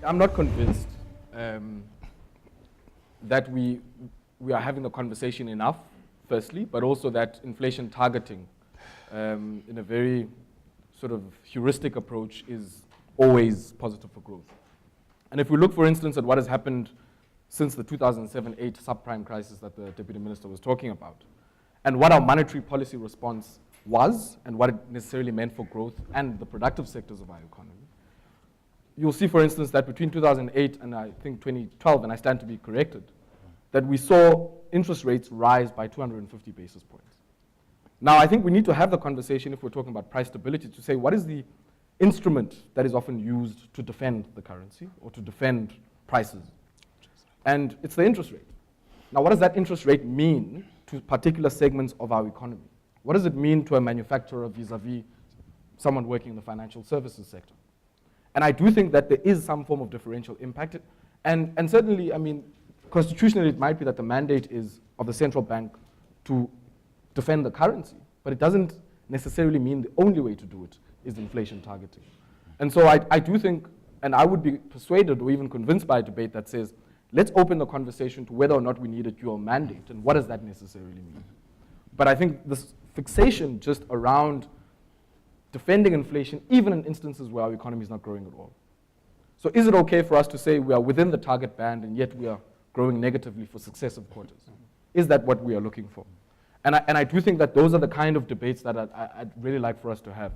I'm not convinced that we are having the conversation enough, firstly, but also that inflation targeting in a very sort of heuristic approach is always positive for growth. And if we look, for instance, at what has happened since the 2007-8 subprime crisis that the Deputy Minister was talking about, and what our monetary policy response was, and what it necessarily meant for growth and the productive sectors of our economy, you'll see, for instance, that between 2008 and I think 2012, and I stand to be corrected, that we saw interest rates rise by 250 basis points. Now, I think we need to have the conversation, if we're talking about price stability, to say what is the instrument that is often used to defend the currency or to defend prices. And it's the interest rate. Now, what does that interest rate mean to particular segments of our economy? What does it mean to a manufacturer vis-a-vis someone working in the financial services sector? And I do think that there is some form of differential impact. And certainly, I mean, constitutionally, it might be that the mandate is of the central bank to defend the currency, but it doesn't necessarily mean the only way to do it is inflation targeting. And so I do think, and I would be persuaded or even convinced by a debate that says, let's open the conversation to whether or not we need a dual mandate, and what does that necessarily mean? But I think this fixation just around defending inflation, even in instances where our economy is not growing at all. So is it okay for us to say we are within the target band and yet we are growing negatively for successive quarters? Is that what we are looking for? And I do think that those are the kind of debates that I'd really like for us to have.